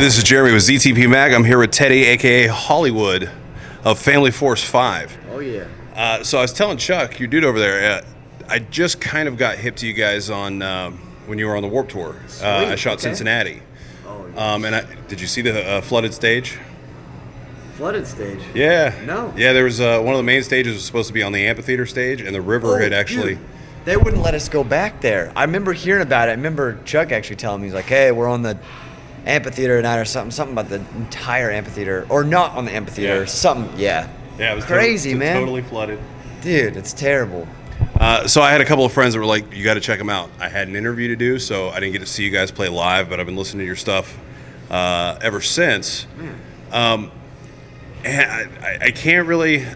This is Jeremy with ZTP Mag. I'm here with Teddy, aka Hollywood, of Family Force 5. Oh yeah. So I was telling Chuck, your dude over there, I just kind of got hip to you guys on when you were on the Warped Tour. I shot Cincinnati. Oh yeah. And did you see the flooded stage? Flooded stage? Yeah. No. Yeah, there was one of the main stages was supposed to be on the amphitheater stage, and the river had actually. Dude, they wouldn't let us go back there. I remember hearing about it. I remember Chuck actually telling me, he's like, "Hey, we're on the amphitheater tonight," or something about the entire amphitheater, or not on the amphitheater, something. Yeah. Yeah, it was crazy, man. Totally flooded. Dude, it's terrible. So I had a couple of friends that were like, "You got to check them out." I had an interview to do, so I didn't get to see you guys play live, but I've been listening to your stuff ever since. And I can't really.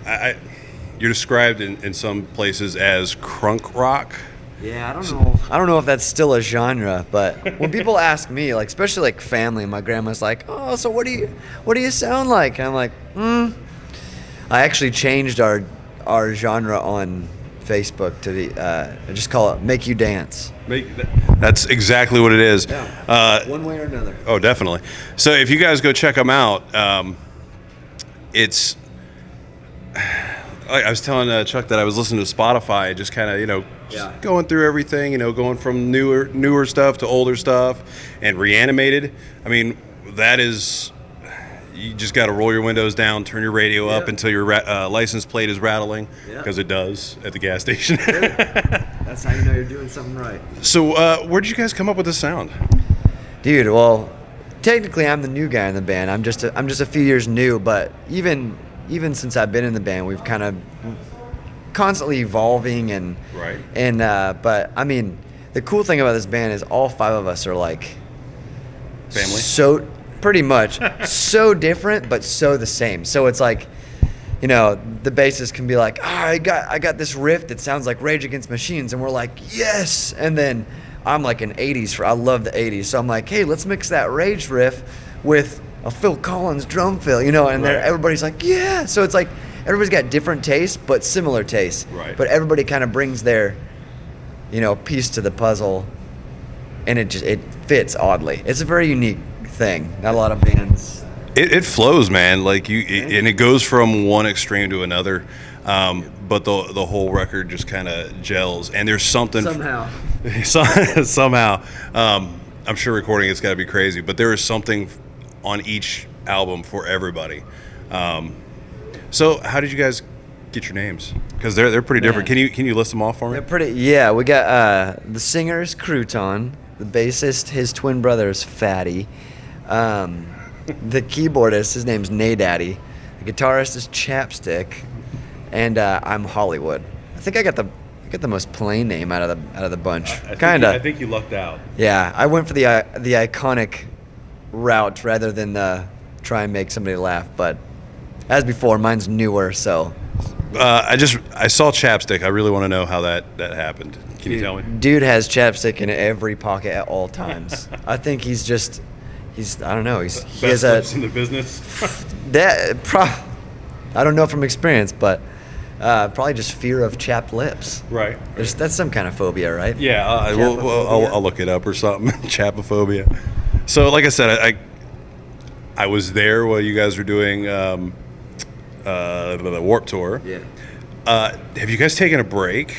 You're described in some places as crunk rock. Yeah, I don't know if that's still a genre, but when people ask me, like especially like family, my grandma's like, "Oh, so what do you sound like?" And I'm like, I actually changed our genre on Facebook to be I just call it "Make You Dance." That's exactly what it is. Yeah. One way or another. Oh, definitely. So if you guys go check them out, it's. I was telling Chuck that I was listening to Spotify, just kind of, just going through everything, going from newer stuff to older stuff, and Reanimated. I mean, that is, you just got to roll your windows down, turn your radio up until your license plate is rattling, because it does at the gas station. That's how you know you're doing something right. So, where did you guys come up with this sound? Dude, well, technically I'm the new guy in the band. I'm just a few years new, but even since I've been in the band, we've kind of constantly evolving and but I mean, the cool thing about this band is all five of us are like family. So pretty much so different, but so the same. So it's like, the bassist can be like, I got this riff that sounds like Rage Against Machines, and we're like, yes. And then I'm like an '80s. I love the '80s, so I'm like, hey, let's mix that Rage riff with a Phil Collins drum fill, and everybody's like, yeah. So it's like everybody's got different tastes, but similar tastes. Right. But everybody kind of brings their, piece to the puzzle, and it fits oddly. It's a very unique thing. Not a lot of bands. It flows, man. Like and it goes from one extreme to another. But the whole record just kind of gels, and there's something somehow. I'm sure recording it's got to be crazy, but there is something on each album for everybody. So how did you guys get your names? Because they're pretty different. Can you list them off for me? They're pretty. Yeah, we got the singer is Crouton, the bassist, his twin brother is Fatty, the keyboardist, his name's Nadaddy, the guitarist is Chapstick, and I'm Hollywood. I think I got the most plain name out of the bunch. I think you lucked out. Yeah, I went for the iconic route rather than try and make somebody laugh, but as before, mine's newer, so I saw Chapstick. I really want to know how that happened. Can you tell me? Dude has chapstick in every pocket at all times. I think he's I don't know, he has lips in the business. I don't know from experience, but probably just fear of chapped lips. Right. That's some kind of phobia, right? Yeah, I'll look it up or something. Chapophobia. So, like I said, I was there while you guys were doing the Warped Tour. Yeah. Have you guys taken a break?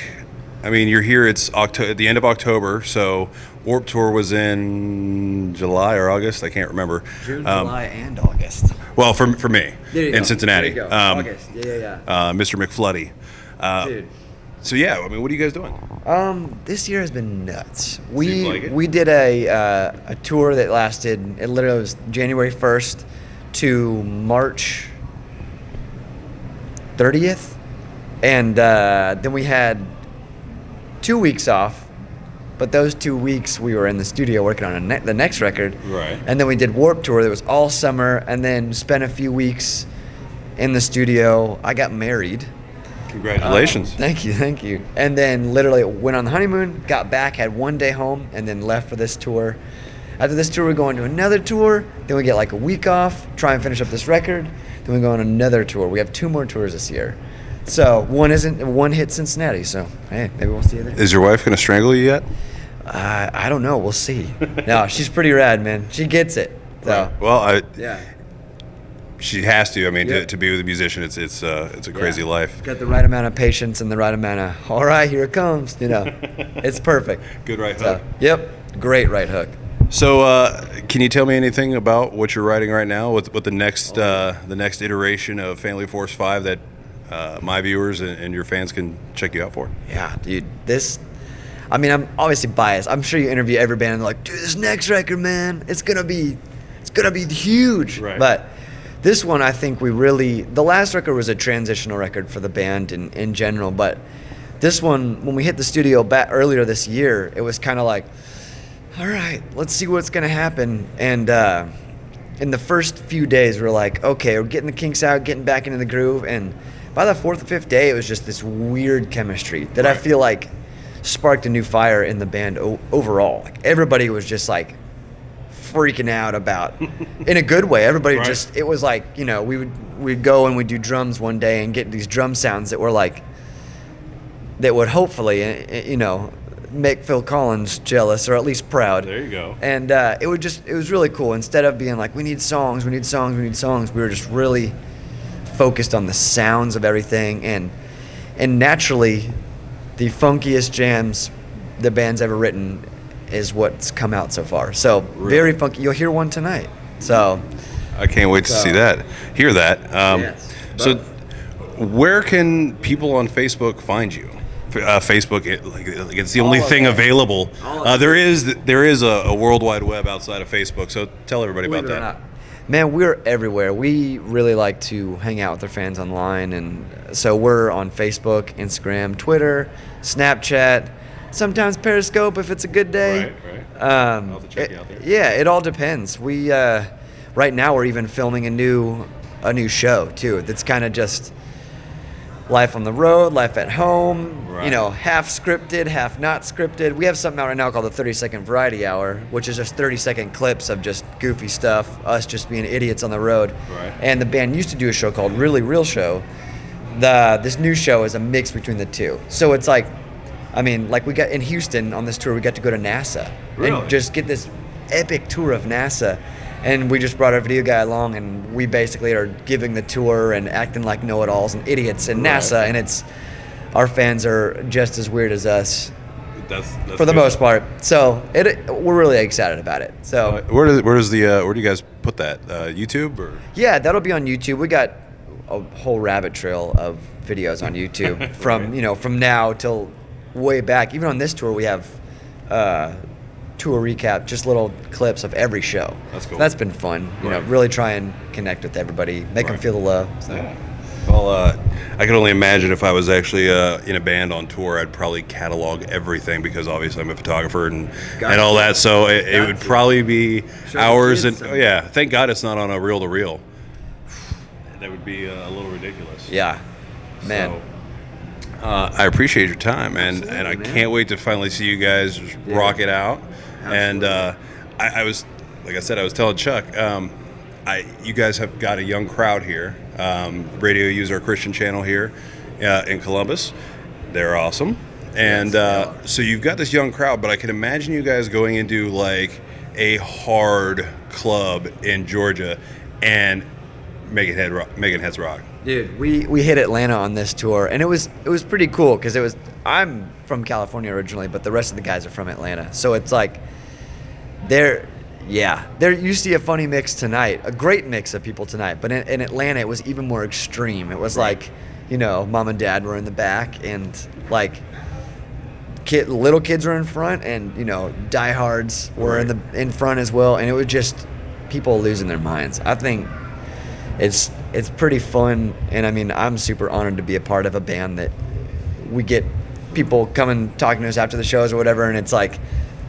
I mean, you're here. It's at the end of October, so Warped Tour was in July or August. I can't remember. June, July, and August. Well, for me in Cincinnati. There you go. August. Yeah. Mr. McFluddy. Dude. So yeah, I mean, what are you guys doing? This year has been nuts. Seems like it. We did a tour that lasted. It literally was January 1st to March 30th, and then we had 2 weeks off. But those 2 weeks we were in the studio working on the next record. Right. And then we did Warped Tour that was all summer, and then spent a few weeks in the studio. I got married. Congratulations. Thank you. And then literally went on the honeymoon, got back, had 1 day home, and then left for this tour. After this tour, we go on to another tour. Then we get like a week off, try and finish up this record. Then we go on another tour. We have 2 more tours this year. So one hit Cincinnati. So hey, maybe we'll see you there. Is your wife gonna strangle you yet? I don't know. We'll see. No, she's pretty rad, man. She gets it. So, Well, yeah. she has to. I mean, Yep. to be with a musician, it's a crazy life. Got the right amount of patience and the right amount of, all right, here it comes. It's perfect. Good right So, hook. yep, great right hook. So, can you tell me anything about what you're writing right now? What the next iteration of Family Force 5 that my viewers and your fans can check you out for? Yeah, dude, I'm obviously biased. I'm sure you interview every band and they're like, dude, this next record, man, it's gonna be huge. Right. But this one, I think the last record was a transitional record for the band in general, but this one, when we hit the studio back earlier this year, it was kind of like, all right, let's see what's gonna happen. And in the first few days, we're like, okay, we're getting the kinks out, getting back into the groove, and by the fourth or fifth day, it was just this weird chemistry that I feel like sparked a new fire in the band overall. Like everybody was just like freaking out about, in a good way. Everybody just, it was like, we'd go and we'd do drums one day and get these drum sounds that were like, that would hopefully, make Phil Collins jealous or at least proud. There you go. And it was really cool. Instead of being like, we need songs, we were just really focused on the sounds of everything, and naturally the funkiest jams the band's ever written is what's come out so far. So very funky. You'll hear one tonight. So I can't wait to see that, hear that. Yes, so where can people on Facebook find you? Facebook, it's the only thing available. There is a World Wide Web outside of Facebook, so tell everybody about that. Man, we're everywhere. We really like to hang out with our fans online, and so we're on Facebook, Instagram, Twitter, Snapchat, sometimes Periscope if it's a good day. Right. I'll have to check you out there. Yeah, it all depends. We right now we're even filming a new show too. That's kind of just life on the road, life at home. Right. Half scripted, half not scripted. We have something out right now called the 30-second Variety Hour, which is just 30-second clips of just goofy stuff, us just being idiots on the road. Right. And the band used to do a show called Really Real Show. This new show is a mix between the two. So it's like, we got in Houston on this tour, we got to go to NASA and just get this epic tour of NASA. And we just brought our video guy along, and we basically are giving the tour and acting like know-it-alls and idiots in NASA, and our fans are just as weird as us. That's for the good. most part. So we're really excited about it. So where do you guys put that? YouTube or? Yeah, that'll be on YouTube. We got a whole rabbit trail of videos on YouTube from now till way back. Even on this tour, we have tour recap, just little clips of every show. That's cool. That's been fun. Really try and connect with everybody, make them feel the love. So. Yeah. Well, I can only imagine if I was actually in a band on tour, I'd probably catalog everything because obviously I'm a photographer and all that. So it would probably be hours and thank God it's not on a reel-to-reel. That would be a little ridiculous. Yeah, man. So, I appreciate your time, and I can't wait to finally see you guys rock it out. Absolutely. And I was, like I said, I was telling Chuck, you guys have got a young crowd here. Radio use our Christian channel here in Columbus. They're awesome. And so you've got this young crowd, but I can imagine you guys going into like a hard club in Georgia and making heads rock. Dude, we hit Atlanta on this tour, and it was pretty cool because I'm from California originally, but the rest of the guys are from Atlanta. So it's like there you see a funny mix tonight, a great mix of people tonight, but in Atlanta it was even more extreme. It was like, mom and dad were in the back, and like little kids were in front, and diehards were in front as well, and it was just people losing their minds. I think it's pretty fun, and I'm super honored to be a part of a band that we get people coming talking to us after the shows or whatever, and it's like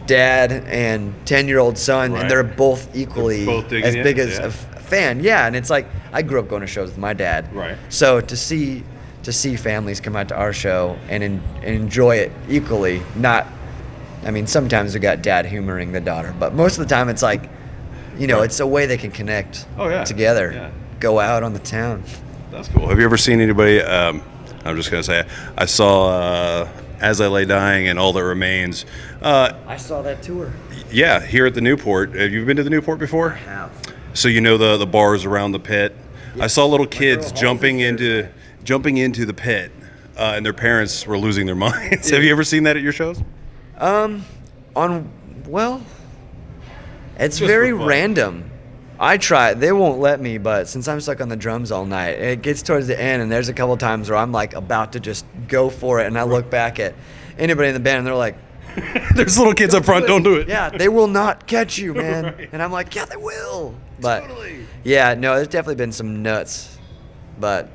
dad and 10-year-old son, and they're both equally as big as a fan. Yeah, and it's like I grew up going to shows with my dad. Right. So to see families come out to our show and enjoy it equally, sometimes we got dad humoring the daughter, but most of the time it's like, it's a way they can connect together. Yeah. Go out on the town. That's cool. Have you ever seen anybody? I'm just gonna say I saw As I Lay Dying and All That Remains. I saw that tour. Yeah, here at the Newport. Have you been to the Newport before? I have. So you know the bars around the pit. I saw little kids jumping into the pit, and their parents were losing their minds. Have you ever seen that at your shows? Well, it's Just very for fun. random. I try. They won't let me, but since I'm stuck on the drums all night, it gets towards the end, and there's a couple times where I'm like about to just go for it, and I look back at anybody in the band, and they're like, There's little kids up front. Don't do it. "Yeah, they will not catch you, man." Right. And I'm like, "Yeah, they will." But Totally. yeah, no, there's definitely been some nuts, but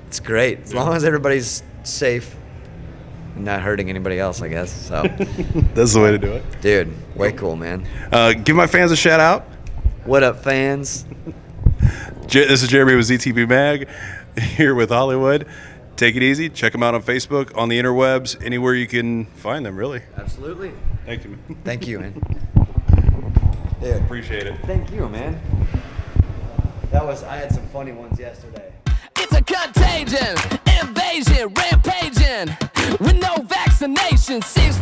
it's great as long as everybody's safe and not hurting anybody else, I guess. So, That's the way to do it. dude, way cool, man. Give my fans a shout out. What up, fans? This is Jeremy with ZTP Mag here with Hollywood. Take it easy. Check them out on Facebook, on the interwebs, anywhere you can find them, really. Absolutely. Thank you, man. Thank you, man. Dude, Appreciate it. thank you, man. I had some funny ones yesterday. It's a contagion, invasion, rampaging. With no vaccination, seems